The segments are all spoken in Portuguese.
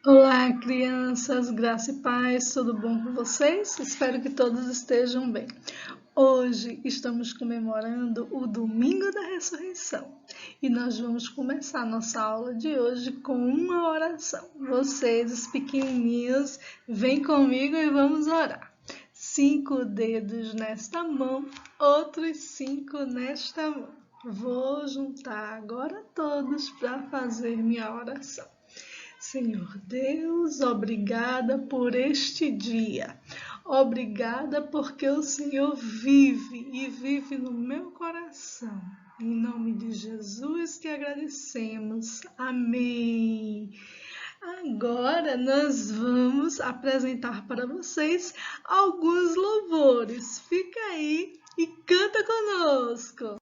Olá, crianças, graça e paz, tudo bom com vocês? Espero que todos estejam bem. Hoje estamos comemorando o Domingo da Ressurreição e nós vamos começar nossa aula de hoje com uma oração. Vocês, os pequenininhos, vem comigo e vamos orar. 5 dedos nesta mão, outros 5 nesta mão. Vou juntar agora todos para fazer minha oração. Senhor Deus, obrigada por este dia. Obrigada porque o Senhor vive e vive no meu coração. Em nome de Jesus que agradecemos. Amém. Agora nós vamos apresentar para vocês alguns louvores. Fica aí e canta conosco.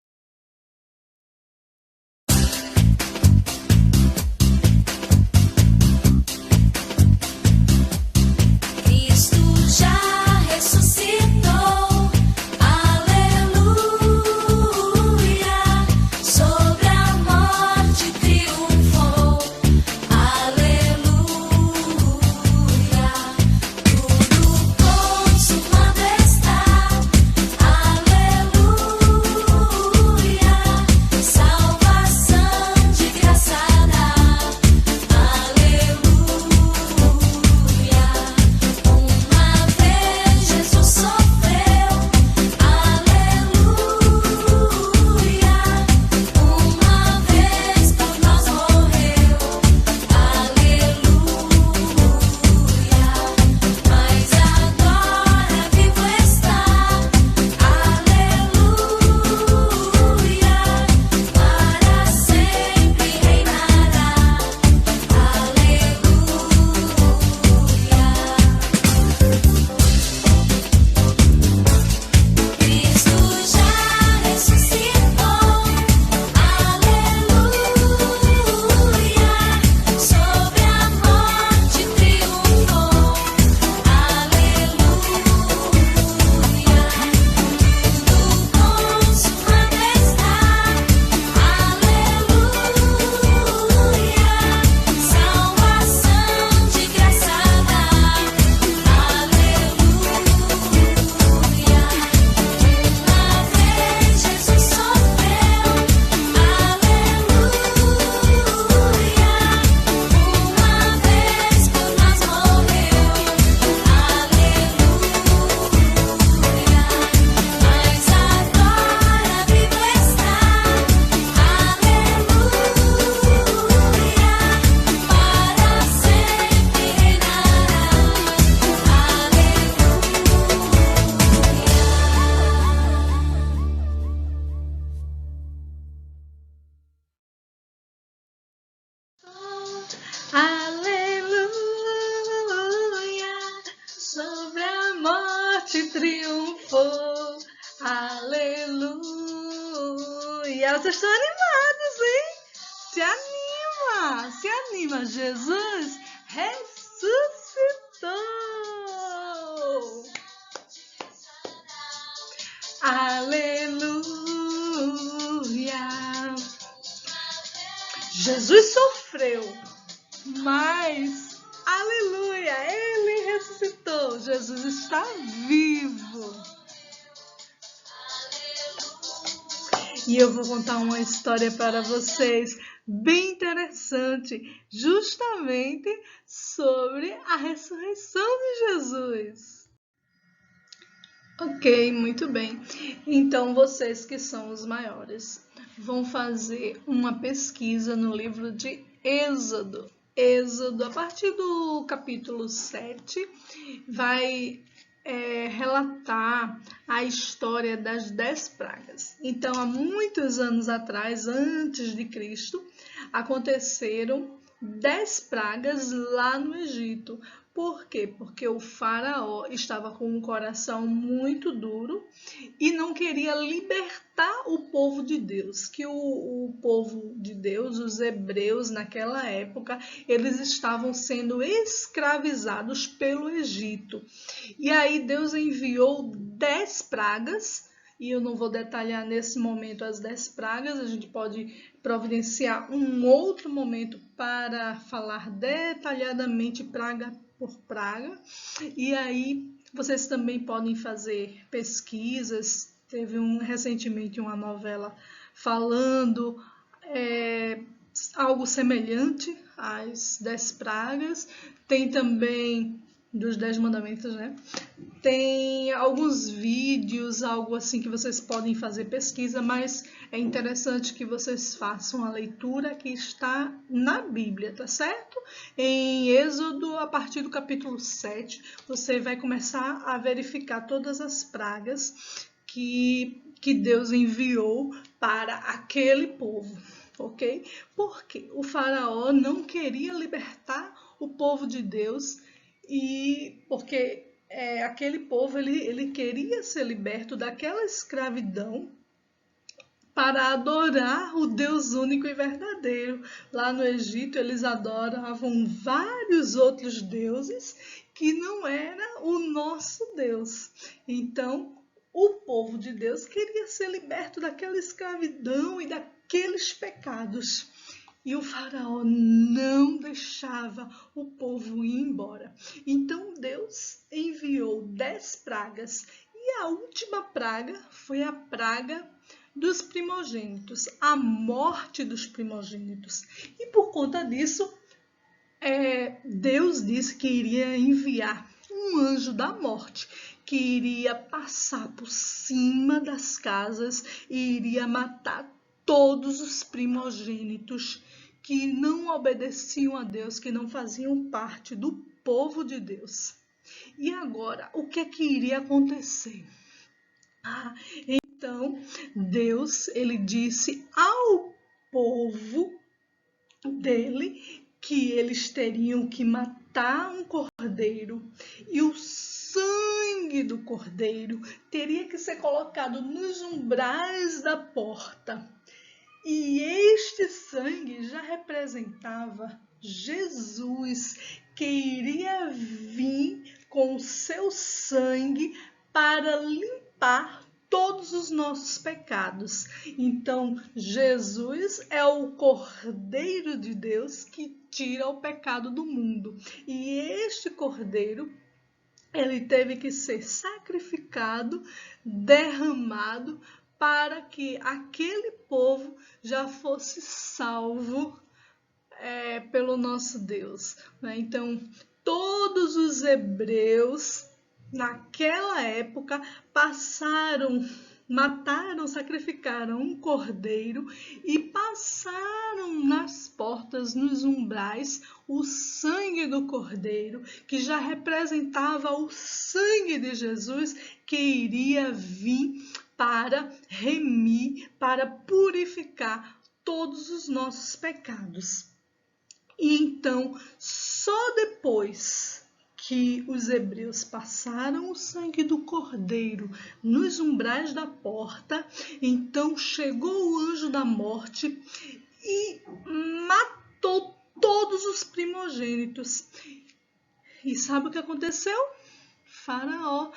Aleluia, sobre a morte triunfou. Aleluia. Vocês estão animados, hein? Se anima. Jesus ressuscitou. Aleluia. Jesus sofreu, mas, aleluia, Ele ressuscitou. Jesus está vivo. E eu vou contar uma história para vocês bem interessante, justamente sobre a ressurreição de Jesus. Ok, muito bem. Então, vocês que são os maiores vão fazer uma pesquisa no livro de Êxodo. Êxodo, a partir do capítulo 7, vai relatar a história das 10 pragas. Então, há muitos anos atrás, antes de Cristo, aconteceram 10 pragas lá no Egito. Por quê? Porque o faraó estava com um coração muito duro e não queria libertar o povo de Deus, que o povo de Deus, os hebreus naquela época, eles estavam sendo escravizados pelo Egito. E aí Deus enviou 10 pragas e eu não vou detalhar nesse momento as 10 pragas, a gente pode providenciar um outro momento para falar detalhadamente praga por praga, e aí vocês também podem fazer pesquisas. Teve recentemente uma novela falando algo semelhante às 10 pragas. Tem também dos 10 mandamentos, né? Tem alguns vídeos, algo assim que vocês podem fazer pesquisa, mas é interessante que vocês façam a leitura que está na Bíblia, tá certo? Em Êxodo, a partir do capítulo 7, você vai começar a verificar todas as pragas que Deus enviou para aquele povo, ok? Porque o faraó não queria libertar o povo de Deus, e porque aquele povo ele queria ser liberto daquela escravidão para adorar o Deus único e verdadeiro. Lá no Egito eles adoravam vários outros deuses que não era o nosso Deus. Então o povo de Deus queria ser liberto daquela escravidão e daqueles pecados. E o faraó não deixava o povo ir embora. Então Deus enviou 10 pragas. E a última praga foi a praga dos primogênitos, a morte dos primogênitos. E por conta disso, Deus disse que iria enviar um anjo da morte, que iria passar por cima das casas e iria matar todos os primogênitos que não obedeciam a Deus, que não faziam parte do povo de Deus. E agora, o que é que iria acontecer? Então, Deus, ele disse ao povo dele que eles teriam que matar um cordeiro, e o sangue do cordeiro teria que ser colocado nos umbrais da porta. E este sangue já representava Jesus, que iria vir com o seu sangue para limpar todos os nossos pecados. Então, Jesus é o Cordeiro de Deus que tira o pecado do mundo. E este Cordeiro, ele teve que ser sacrificado, derramado, para que aquele povo já fosse salvo pelo nosso Deus. Então, todos os hebreus naquela época mataram, sacrificaram um cordeiro e passaram nas portas, nos umbrais, o sangue do cordeiro, que já representava o sangue de Jesus, que iria vir para remir, para purificar todos os nossos pecados. E então, só depois que os hebreus passaram o sangue do cordeiro nos umbrais da porta, então chegou o anjo da morte e matou todos os primogênitos. E sabe o que aconteceu? Faraó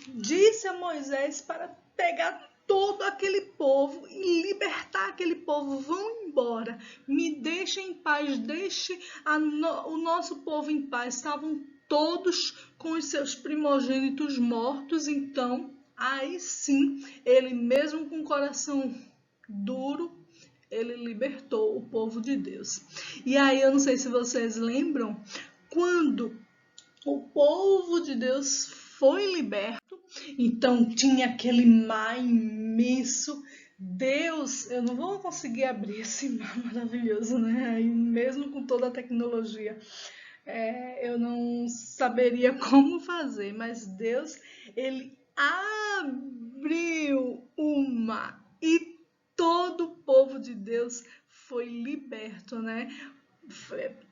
disse a Moisés para pegar todo aquele povo e libertar aquele povo. Vão embora, me deixem em paz, deixe o nosso povo em paz. Estavam todos com os seus primogênitos mortos. Então, aí sim, ele mesmo com o coração duro, ele libertou o povo de Deus. E aí, eu não sei se vocês lembram, quando o povo de Deus foi liberto, então tinha aquele mar imenso. Deus, eu não vou conseguir abrir esse mar maravilhoso, né? E mesmo com toda a tecnologia, eu não saberia como fazer, mas Deus, ele abriu o mar e todo o povo de Deus foi liberto, né?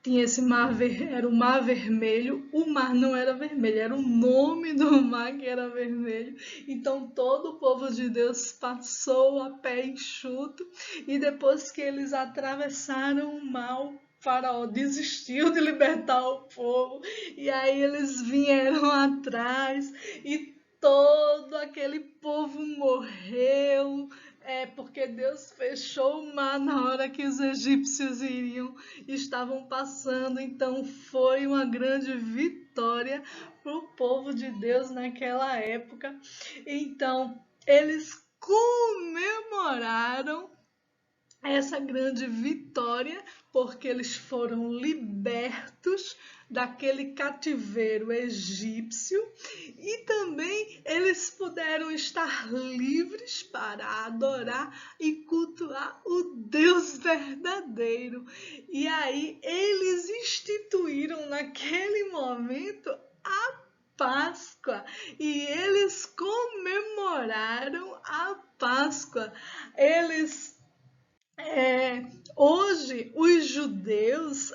Tinha esse mar, era o mar vermelho. O mar não era vermelho, era o nome do mar que era vermelho. Então todo o povo de Deus passou a pé enxuto, e depois que eles atravessaram o mar, o faraó desistiu de libertar o povo, e aí eles vieram atrás e todo aquele povo morreu, porque Deus fechou o mar na hora que os egípcios estavam passando. Então foi uma grande vitória para o povo de Deus naquela época. Então eles comemoraram essa grande vitória, porque eles foram libertos daquele cativeiro egípcio e também eles puderam estar livres para adorar e cultuar o Deus verdadeiro. E aí eles instituíram naquele momento a Páscoa e eles comemoraram a Páscoa. Hoje, os judeus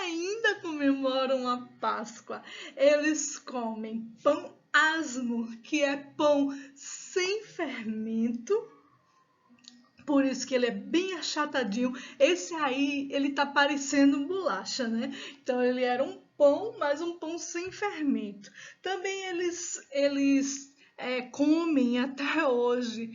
ainda comemoram a Páscoa. Eles comem pão asmo, que é pão sem fermento. Por isso que ele é bem achatadinho. Esse aí, ele tá parecendo bolacha, né? Então, ele era um pão, mas um pão sem fermento. Também eles comem até hoje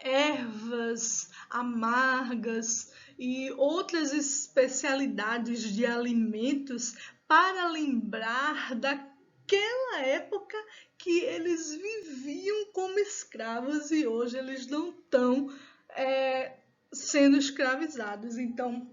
ervas amargas e outras especialidades de alimentos para lembrar daquela época que eles viviam como escravos e hoje eles não estão sendo escravizados. Então,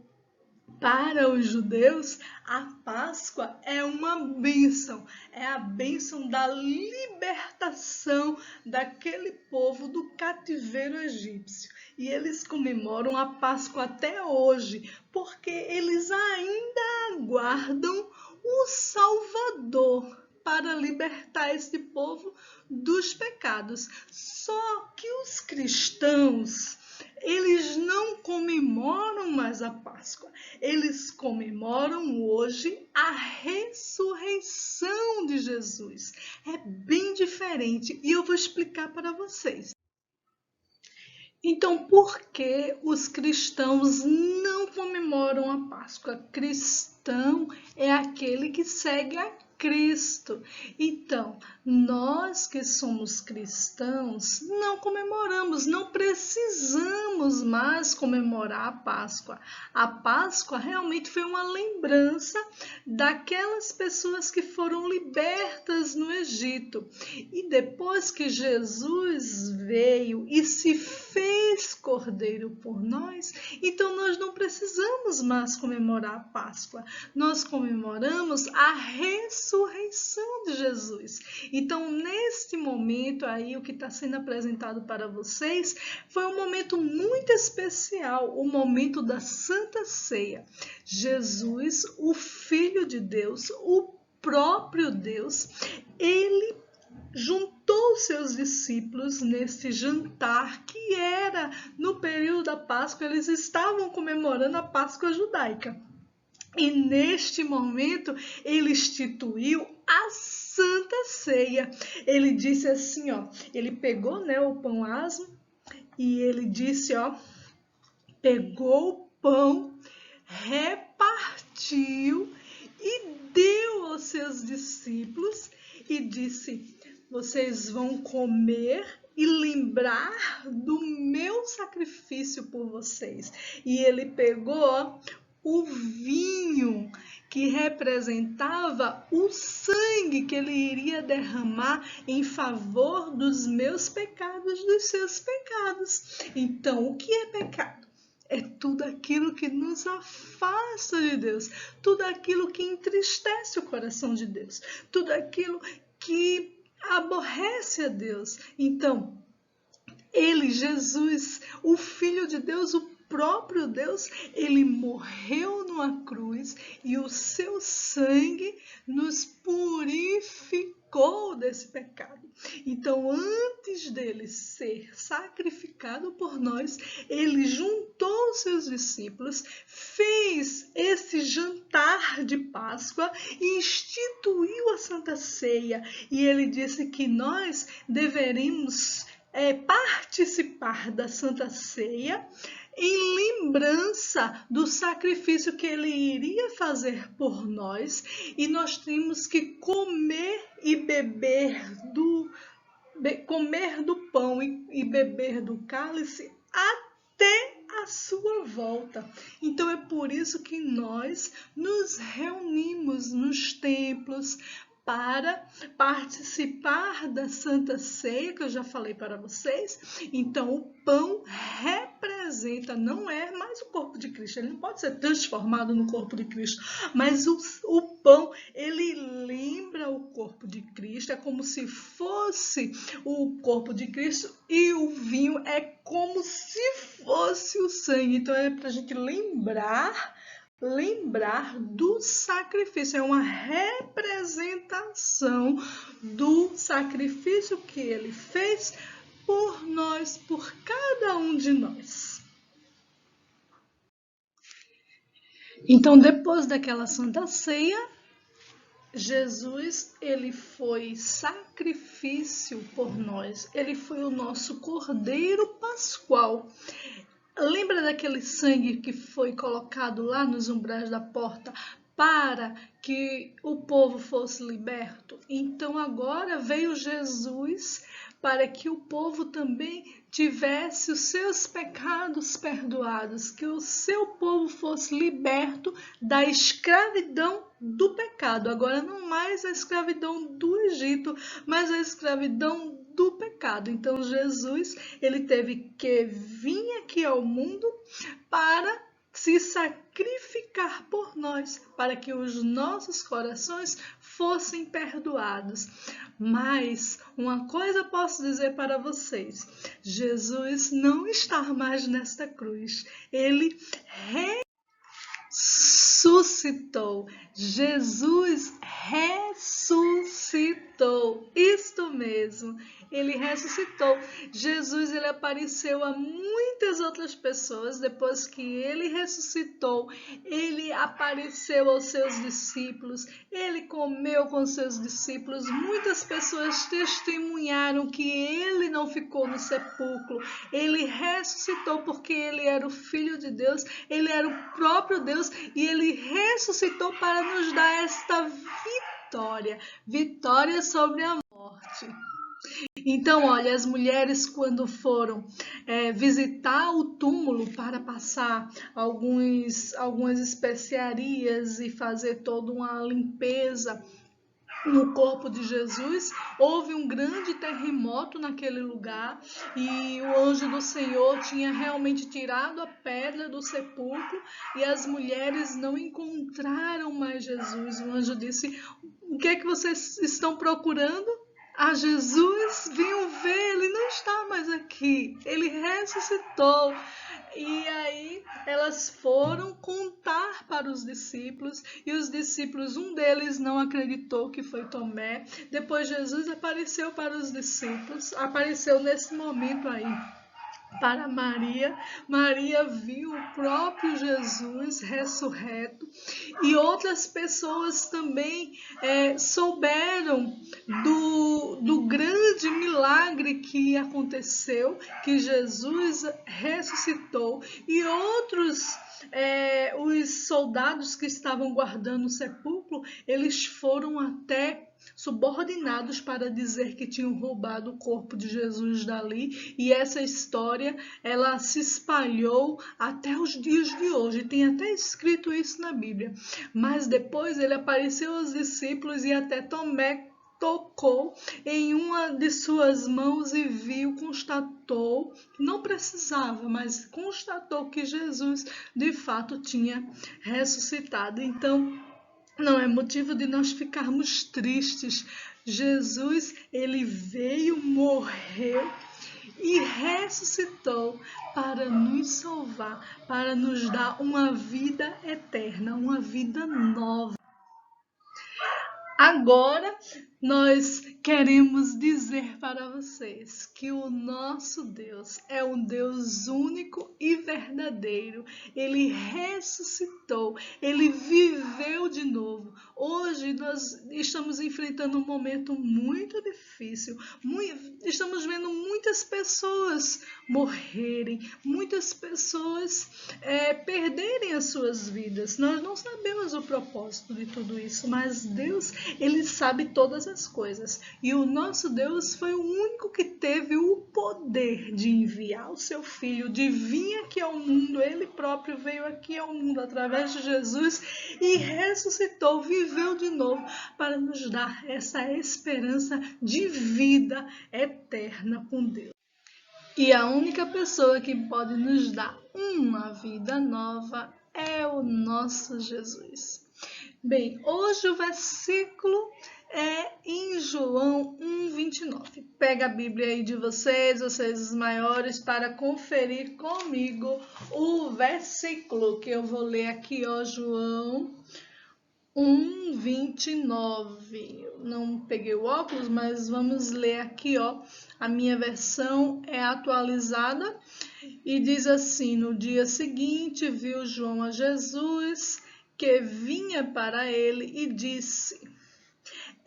para os judeus, a Páscoa é uma bênção, é a bênção da libertação daquele povo do cativeiro egípcio. E eles comemoram a Páscoa até hoje, porque eles ainda aguardam o Salvador para libertar esse povo dos pecados. Só que os cristãos, eles não comemoram mais a Páscoa. Eles comemoram hoje a ressurreição de Jesus. É bem diferente e eu vou explicar para vocês. Então, por que os cristãos não comemoram a Páscoa? Cristão é aquele que segue a Cristo. Então, nós que somos cristãos não comemoramos, não precisamos mais comemorar a Páscoa. A Páscoa realmente foi uma lembrança daquelas pessoas que foram libertas no Egito. E depois que Jesus veio e se fez cordeiro por nós, então nós não precisamos mais comemorar a Páscoa. Nós comemoramos a ressurreição de Jesus. Então, neste momento aí, o que está sendo apresentado para vocês foi um momento muito especial, o momento da Santa Ceia. Jesus, o Filho de Deus, o próprio Deus, ele juntou seus discípulos nesse jantar que era no período da Páscoa. Eles estavam comemorando a Páscoa judaica. E neste momento ele instituiu a Santa Ceia. Ele disse assim, ele pegou, o pão asmo e ele disse, pegou o pão, repartiu e deu aos seus discípulos e disse: vocês vão comer e lembrar do meu sacrifício por vocês. E ele pegou o vinho, que representava o sangue que ele iria derramar em favor dos meus pecados, dos seus pecados. Então, o que é pecado? É tudo aquilo que nos afasta de Deus, tudo aquilo que entristece o coração de Deus, tudo aquilo que aborrece a Deus. Então, ele, Jesus, o Filho de Deus, o próprio Deus, ele morreu numa cruz e o seu sangue nos purificou desse pecado. Então, antes dele ser sacrificado por nós, ele juntou seus discípulos, fez esse jantar de Páscoa e instituiu a Santa Ceia. E ele disse que nós deveríamos participar da Santa Ceia em lembrança do sacrifício que ele iria fazer por nós, e nós temos que comer e beber comer do pão e beber do cálice até a sua volta. Então é por isso que nós nos reunimos nos templos para participar da Santa Ceia, que eu já falei para vocês. Então o pão representa, não é mais o corpo de Cristo, ele não pode ser transformado no corpo de Cristo, mas o pão, ele lembra o corpo de Cristo, é como se fosse o corpo de Cristo, e o vinho é como se fosse o sangue. Então é para a gente lembrar do sacrifício, é uma representação do sacrifício que ele fez por nós, por cada um de nós. Então, depois daquela Santa Ceia, Jesus, ele foi sacrifício por nós, ele foi o nosso Cordeiro Pascual. Lembra daquele sangue que foi colocado lá nos umbrais da porta para que o povo fosse liberto? Então agora veio Jesus para que o povo também tivesse os seus pecados perdoados, que o seu povo fosse liberto da escravidão do pecado. Agora não mais a escravidão do Egito, mas a escravidão do pecado. Então Jesus, ele teve que vir aqui ao mundo para se sacrificar por nós, para que os nossos corações fossem perdoados. Mas uma coisa posso dizer para vocês: Jesus não está mais nesta cruz. Ele ressuscitou. Jesus ressuscitou. Isto mesmo. Ele ressuscitou. Jesus, ele apareceu a muitas outras pessoas. Depois que ele ressuscitou, ele apareceu aos seus discípulos. Ele comeu com seus discípulos. Muitas pessoas testemunharam que ele não ficou no sepulcro. Ele ressuscitou porque ele era o Filho de Deus. Ele era o próprio Deus e ele ressuscitou para nos dar esta vitória sobre a morte. Então, olha, as mulheres quando foram visitar o túmulo para passar algumas especiarias e fazer toda uma limpeza no corpo de Jesus, houve um grande terremoto naquele lugar e o anjo do Senhor tinha realmente tirado a pedra do sepulcro e as mulheres não encontraram mais Jesus. O anjo disse: o que é que vocês estão procurando? A Jesus, venham ver, ele não está mais aqui, ele ressuscitou. E aí elas foram contar para os discípulos e os discípulos, um deles não acreditou, que foi Tomé. Depois Jesus apareceu para os discípulos, apareceu nesse momento aí para Maria. Maria viu o próprio Jesus ressurreto e outras pessoas também souberam do grande milagre que aconteceu, que Jesus ressuscitou, e outros os soldados que estavam guardando o sepulcro, eles foram até subordinados para dizer que tinham roubado o corpo de Jesus dali, e essa história ela se espalhou até os dias de hoje, tem até escrito isso na Bíblia. Mas depois ele apareceu aos discípulos e até Tomé tocou em uma de suas mãos e viu, constatou, não precisava, mas constatou que Jesus de fato tinha ressuscitado. Então não é motivo de nós ficarmos tristes. Jesus, ele veio, morreu e ressuscitou para nos salvar, para nos dar uma vida eterna, uma vida nova. Agora, nós queremos dizer para vocês que o nosso Deus é um Deus único e verdadeiro. Ele ressuscitou, ele viveu de novo. Hoje nós estamos enfrentando um momento muito difícil. Estamos vendo muitas pessoas morrerem, muitas pessoas perderem as suas vidas. Nós não sabemos o propósito de tudo isso, mas Deus, Ele sabe todas as coisas. E o nosso Deus foi o único que teve o poder de enviar o seu Filho, de vir aqui ao mundo. Ele próprio veio aqui ao mundo através de Jesus e ressuscitou, viveu de novo para nos dar essa esperança de vida eterna com Deus. E a única pessoa que pode nos dar uma vida nova é o nosso Jesus. Bem, hoje o versículo é em João 1:29. Pega a Bíblia aí de vocês os maiores, para conferir comigo o versículo que eu vou ler aqui, ó, João 1:29. Eu não peguei o óculos, mas vamos ler aqui, ó. A minha versão é atualizada e diz assim: no dia seguinte viu João a Jesus que vinha para ele e disse: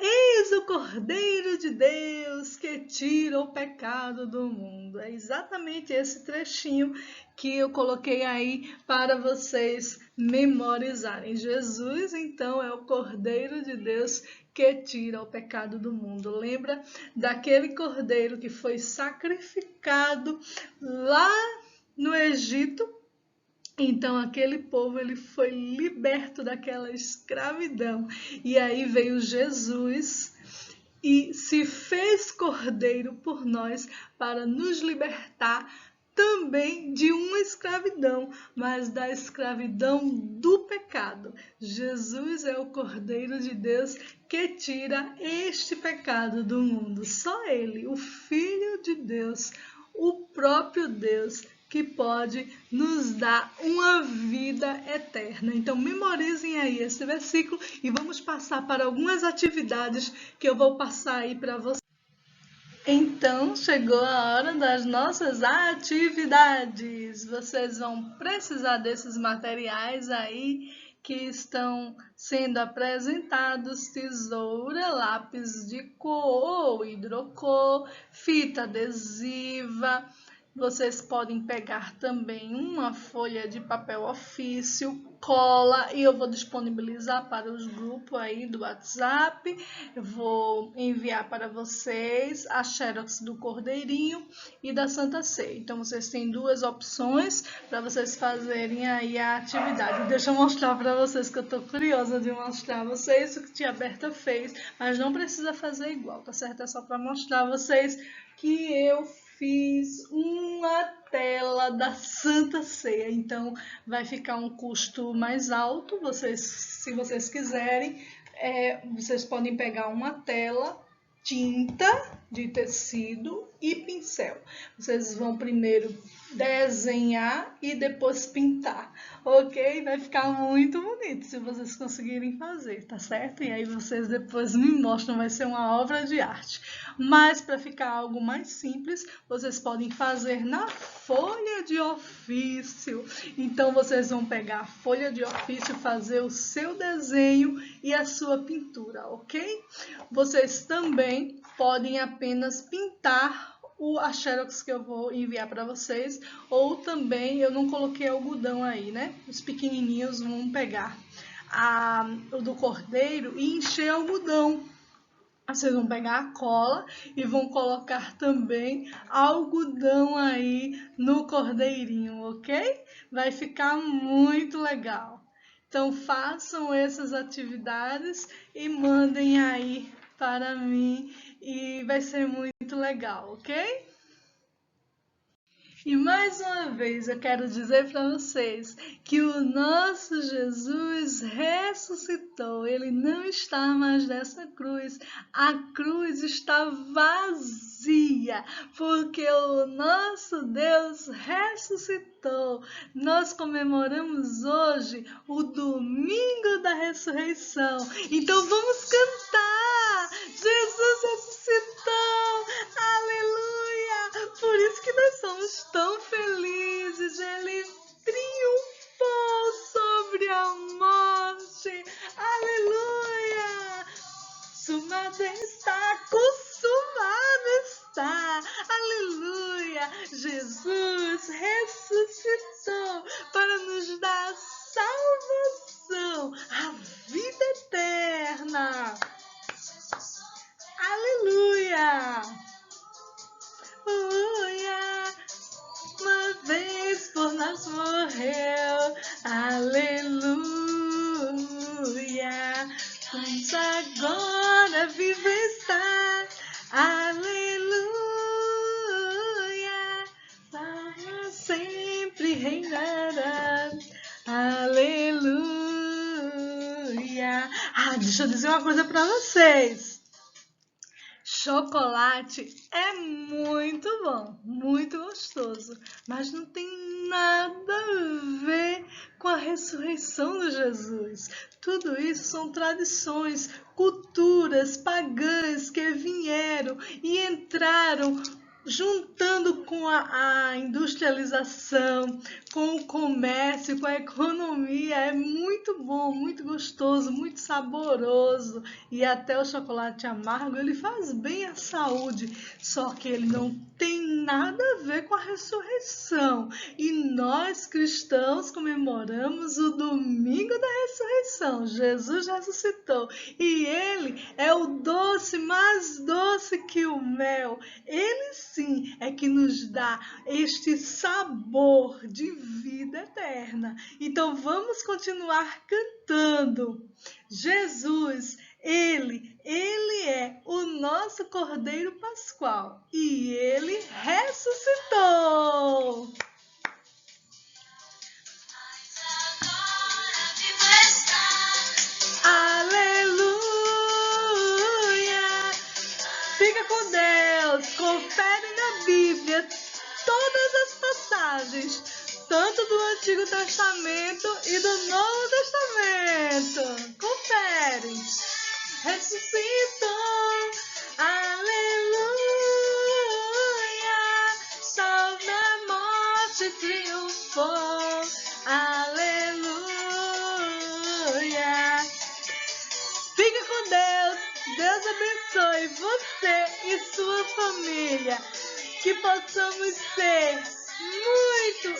Eis o Cordeiro de Deus que tira o pecado do mundo. É exatamente esse trechinho que eu coloquei aí para vocês memorizarem. Jesus, então, é o Cordeiro de Deus que tira o pecado do mundo. Lembra daquele cordeiro que foi sacrificado lá no Egito? Então aquele povo, ele foi liberto daquela escravidão. E aí veio Jesus e se fez cordeiro por nós para nos libertar também de uma escravidão, mas da escravidão do pecado. Jesus é o Cordeiro de Deus que tira este pecado do mundo. Só Ele, o Filho de Deus, o próprio Deus, que pode nos dar uma vida eterna. Então memorizem aí esse versículo e vamos passar para algumas atividades que eu vou passar aí para vocês. Então chegou a hora das nossas atividades. Vocês vão precisar desses materiais aí que estão sendo apresentados: tesoura, lápis de cor ou hidrocor, fita adesiva. Vocês podem pegar também uma folha de papel ofício, cola, e eu vou disponibilizar para os grupos aí do WhatsApp. Eu vou enviar para vocês a xerox do Cordeirinho e da Santa Ceia. Então vocês têm duas opções para vocês fazerem aí a atividade. Deixa eu mostrar para vocês, que eu tô curiosa de mostrar a vocês o que tia Berta fez, mas não precisa fazer igual, tá certo? É só para mostrar a vocês que eu fiz uma tela da Santa Ceia. Então vai ficar um custo mais alto. Se vocês quiserem, vocês podem pegar uma tela, tinta de tecido e pincel. Vocês vão primeiro desenhar e depois pintar, ok? Vai ficar muito bonito se vocês conseguirem fazer, tá certo? E aí vocês depois me mostram, vai ser uma obra de arte. Mas para ficar algo mais simples, vocês podem fazer na folha de ofício. Então vocês vão pegar a folha de ofício, fazer o seu desenho e a sua pintura, ok? Vocês também podem apenas pintar a xerox que eu vou enviar para vocês, ou também, eu não coloquei algodão aí, né? Os pequenininhos vão pegar o do cordeiro e encher algodão. Vocês vão pegar a cola e vão colocar também algodão aí no cordeirinho, ok? Vai ficar muito legal. Então façam essas atividades e mandem aí para mim e vai ser muito legal, ok? E mais uma vez eu quero dizer para vocês que o nosso Jesus ressuscitou. Ele não está mais nessa cruz. A cruz está vazia, porque o nosso Deus ressuscitou. Nós comemoramos hoje o domingo da ressurreição. Então vamos cantar! Jesus ressuscitou! Aleluia! Por isso que nós somos tão felizes. Ele triunfou sobre a morte. Aleluia! Jesus ressuscitou para nos dar a salvação, a vida eterna. Aleluia! Aleluia! Uma vez por nós morreu. Aleluia! Mas agora vivo está. Aleluia! Para sempre reinará. Aleluia! Deixa eu dizer uma coisa para vocês. Chocolate é muito bom, muito gostoso, mas não tem nada a ver com a ressurreição de Jesus. Tudo isso são tradições, culturas pagãs que vieram e entraram juntando com a industrialização, com o comércio, com a economia. É muito bom, muito gostoso, muito saboroso. E até o chocolate amargo, ele faz bem à saúde. Só que ele não tem nada a ver com a ressurreição. E nós, cristãos, comemoramos o domingo da ressurreição. Jesus ressuscitou. E ele é o doce, mais doce que o mel. Ele sim é que nos dá este sabor de vida eterna. Então vamos continuar cantando. Jesus, Ele é o nosso Cordeiro Pascual e Ele ressuscitou. Aleluia! Fica com Deus, confere na Bíblia todas as passagens, tanto do Antigo Testamento e do Novo Testamento. Confere. Ressuscitou, aleluia, sobre a morte triunfou, aleluia. Fica com Deus, Deus abençoe você e sua família, que possamos ser muito